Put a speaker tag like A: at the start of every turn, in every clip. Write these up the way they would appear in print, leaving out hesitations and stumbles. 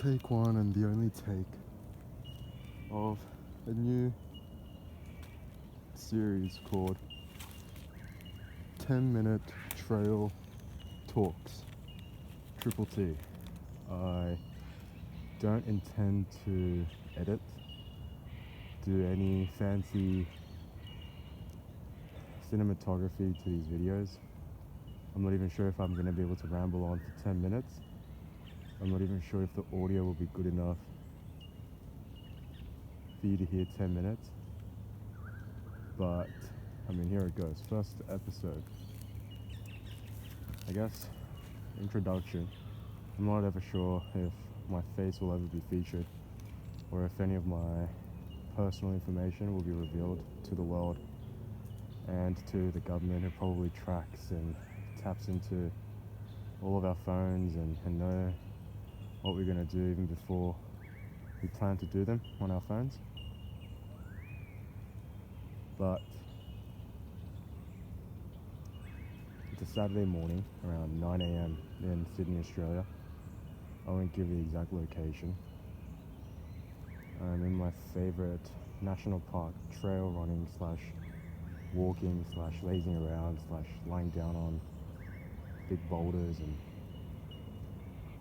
A: take one and the only take of a new series called 10-minute trail talks, triple T. I don't intend to edit, do any fancy cinematography to these videos. I'm not even sure if I'm going to be able to ramble on for 10 minutes. I'm not even sure if the audio will be good enough for you to hear 10 minutes. But, I mean, here it goes. First episode. I guess, introduction. I'm not ever sure if my face will ever be featured, or if any of my personal information will be revealed to the world and to the government, who probably tracks and taps into all of our phones and know what we're going to do even before we plan to do them on our phones. But it's a Saturday morning around 9 a.m. in Sydney, Australia. I won't give the exact location. I'm in my favorite national park, trail running / walking / lazing around / lying down on big boulders and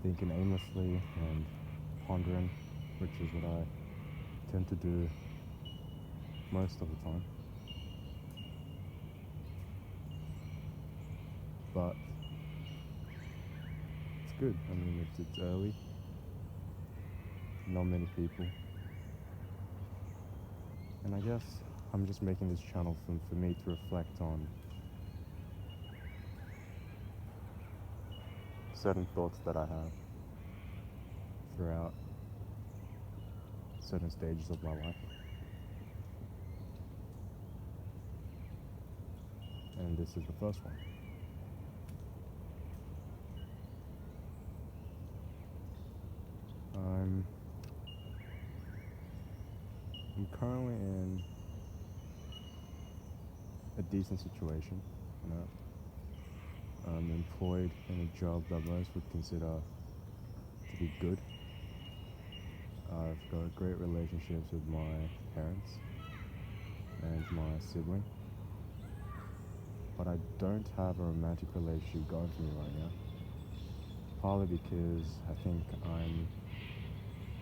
A: thinking aimlessly and pondering, which is what I tend to do most of the time. But it's good. I mean, it's early, not many people, and I guess I'm just making this channel for me to reflect on certain thoughts that I have throughout certain stages of my life. And this is the first one. I'm currently in a decent situation, you know. I'm employed in a job that most would consider to be good. I've got great relationships with my parents and my sibling, but I don't have a romantic relationship going for me right now. Partly because I think I'm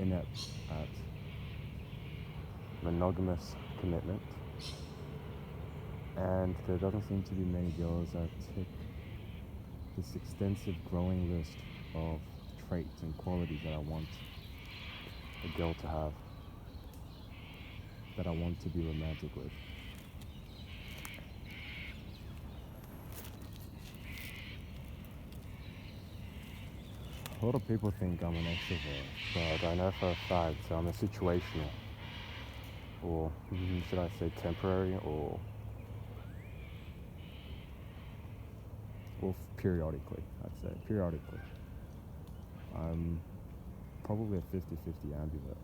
A: inept at monogamous commitment, and there doesn't seem to be many girls that tick this extensive growing list of traits and qualities that I want a girl to have, that I want to be romantic with. A lot of people think I'm an extrovert, but I know for a fact I'm a situational, or should I say temporary, or periodically, I'd say, periodically. I'm probably a 50-50 ambivert.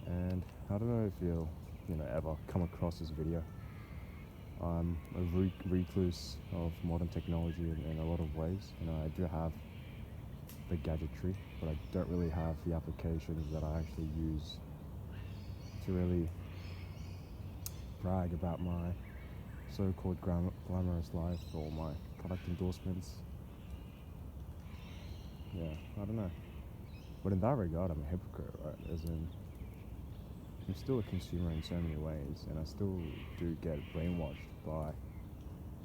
A: And I don't know if you'll, ever come across this video. I'm a recluse of modern technology in a lot of ways. I do have the gadgetry, but I don't really have the applications that I actually use to really brag about my so-called glamorous life or my product endorsements. Yeah, I don't know. But in that regard, I'm a hypocrite, right? As in, I'm still a consumer in so many ways, and I still do get brainwashed by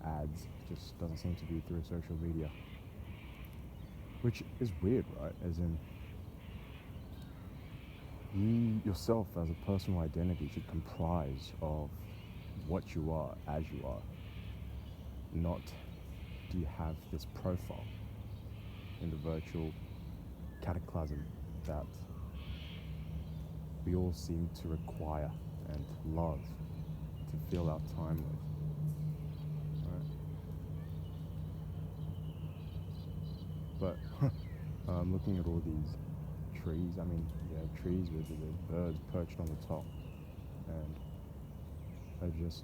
A: ads. It just doesn't seem to be through social media, which is weird, right? As in, you yourself as a personal identity should comprise of what you are as you are, not do you have this profile in the virtual cataclysm that we all seem to require and love to fill our time with. Right? But I'm looking at all these trees. I mean, yeah, trees with the birds perched on the top, and I just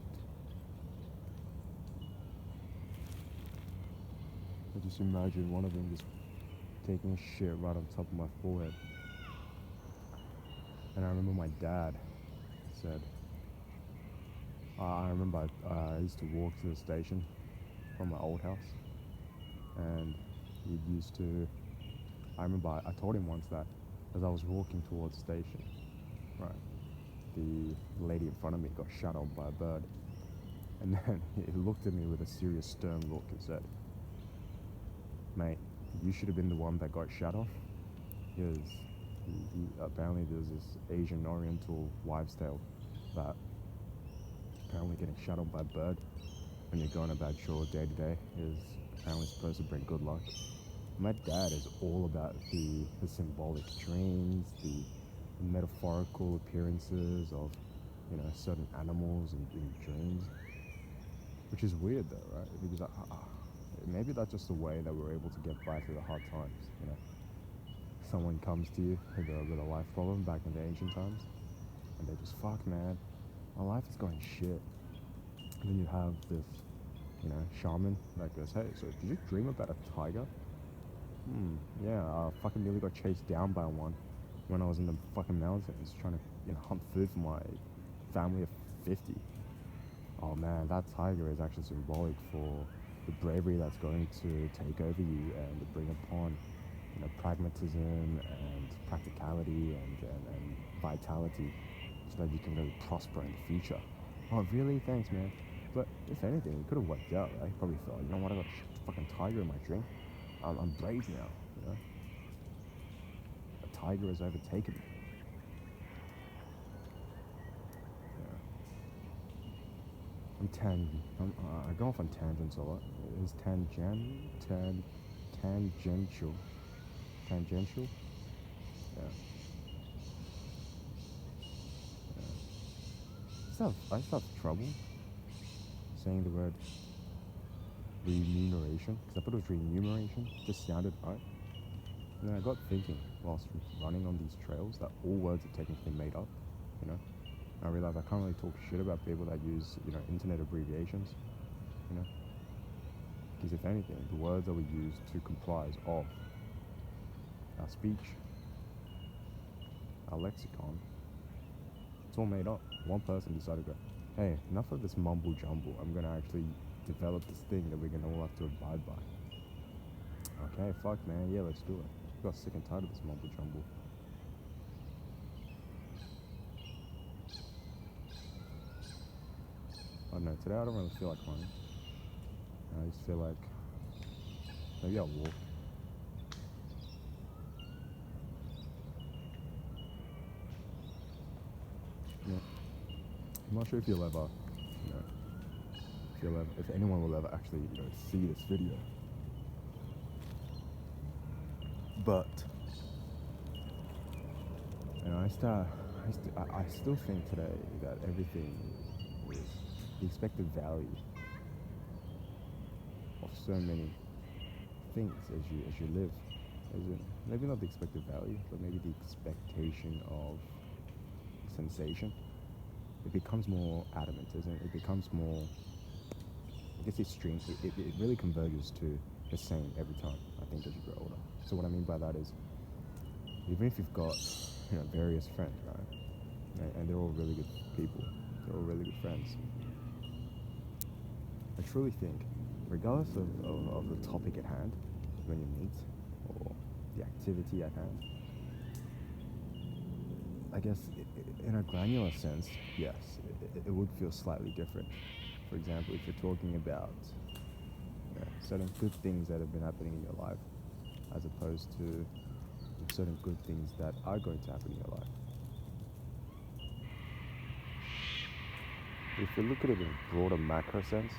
A: I just imagine one of them just taking shit right on top of my forehead. And I remember my dad said, I remember I used to walk to the station from my old house, and he used to. I remember I told him once that as I was walking towards the station, right, the lady in front of me got shot on by a bird, and then he looked at me with a serious, stern look and said, "Mate, you should have been the one that got shot on, because apparently there's this Asian Oriental wives' tale that apparently getting shot on by a bird when you're going about your day to day is apparently supposed to bring good luck." My dad is all about the symbolic dreams, the metaphorical appearances of, certain animals in dreams, which is weird though, right? Because maybe that's just the way that we're able to get by through the hard times. Someone comes to you with a life problem back in the ancient times, and they just, fuck man, my life is going shit. And then you have this, shaman that goes, hey, so did you dream about a tiger? Yeah, I fucking nearly got chased down by one when I was in the fucking mountains trying to, hunt food for my family of 50. Oh man, that tiger is actually symbolic for the bravery that's going to take over you and to bring upon, pragmatism and practicality and vitality so that you can really prosper in the future. Oh really? Thanks man. But if anything, it could have worked out, right? Probably thought, you know what, I got a fucking tiger in my dream. I'm brave now, A tiger has overtaken me. I go off on tangents a lot. Is tangential? Tangential? Yeah. I just have trouble saying the word remuneration, because I thought it was remuneration. It just sounded right. And then I got thinking whilst running on these trails that all words are technically made up, I realized I can't really talk shit about people that use, internet abbreviations, Because if anything, the words that we use to comprise of our speech, our lexicon, it's all made up. One person decided to go, hey, enough of this mumble jumble. I'm going to actually develop this thing that we're going to all have to abide by. Okay, fuck man, yeah, let's do it. I got sick and tired of this mumble jumble. I don't know, today I don't really feel like running. I just feel like maybe I'll walk. I'm not sure if you'll ever, if anyone will ever actually, see this video. But, I still think today that everything is the expected value of so many things as you live. Maybe not the expected value, but maybe the expectation of sensation. It becomes more adamant, isn't it? It becomes more, I guess extreme. It really converges to the same every time, I think, as you grow older. So what I mean by that is, even if you've got, various friends, right? And they're all really good people. They're all really good friends. I truly think, regardless of the topic at hand, when you meet, or the activity at hand, I guess in a granular sense, yes, it would feel slightly different. For example, if you're talking about certain good things that have been happening in your life, as opposed to certain good things that are going to happen in your life. If you look at it in a broader macro sense,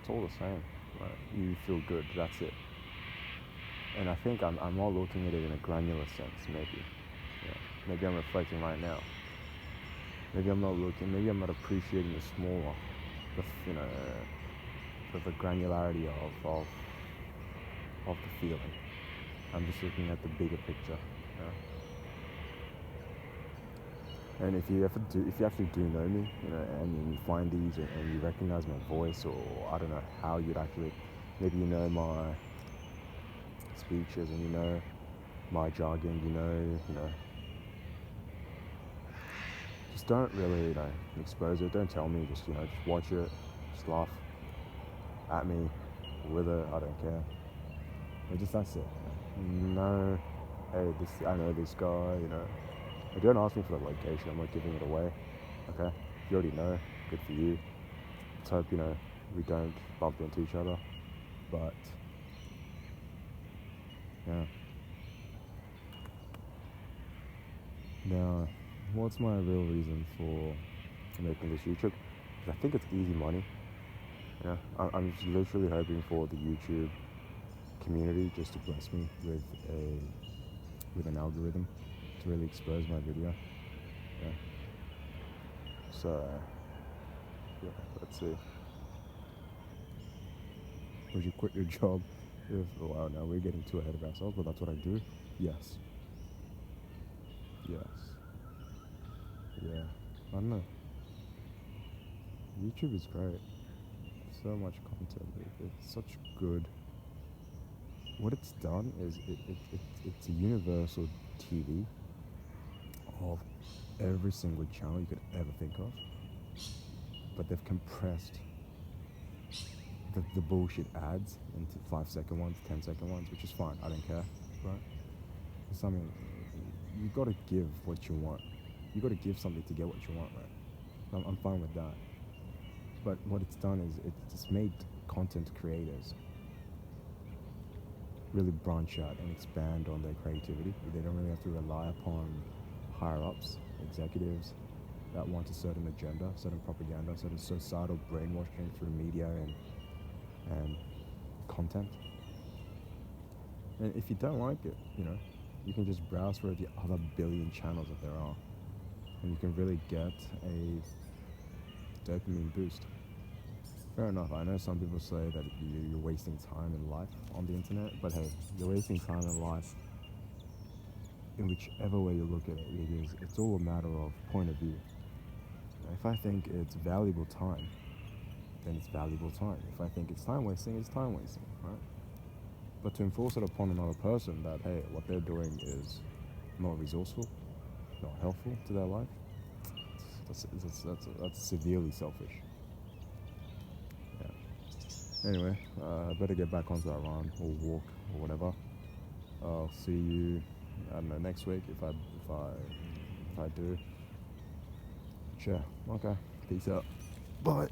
A: it's all the same. Right? You feel good, that's it. And I think I'm more looking at it in a granular sense, maybe. Maybe I'm reflecting right now. Maybe I'm not appreciating the smaller, the granularity of the feeling. I'm just looking at the bigger picture. And if you actually do know me, and you find these and you recognize my voice, or I don't know how you'd actually, maybe you know speeches and you know my jargon, you know, just don't really, expose it. Don't tell me. Just, just watch it. Just laugh at me, with it. I don't care. But just that's it. No, hey, I know this guy. If you don't ask me for the location, I'm not giving it away. Okay, if you already know, good for you. Let's hope we don't bump into each other. But yeah. Now, what's my real reason for making this YouTube? I think it's easy money. I'm just literally hoping for the YouTube community just to bless me with an algorithm to really expose my video. Yeah. So yeah, let's see. Would you quit your job if wow, now we're getting too ahead of ourselves, but that's what I do? Yes. Yes. Yeah. I don't know. YouTube is great. So much content. It's such good. What it's done is it's a universal TV of every single channel you could ever think of, but they've compressed the bullshit ads into 5-second ones, 10-second ones, which is fine. I don't care, right? It's something you got to give what you want. You got to give something to get what you want, right? I'm fine with that. But what it's done is it's made content creators really branch out and expand on their creativity. They don't really have to rely upon higher ups, executives that want a certain agenda, certain propaganda, certain societal brainwashing through media and content. And if you don't like it, you can just browse through the other billion channels that there are, and you can really get a dopamine boost. Fair enough. I know some people say that you're wasting time in life on the internet, but hey, you're wasting time in life in whichever way you look at it, because it's all a matter of point of view. If I think it's valuable time, then it's valuable time. If I think it's time wasting, it's time wasting, right? But to enforce it upon another person that, hey, what they're doing is not resourceful, not helpful to their life, that's severely selfish. Yeah. Anyway, I better get back onto that run or walk or whatever. I'll see you, I don't know, next week if I do. Sure. Okay. Peace out. Bye.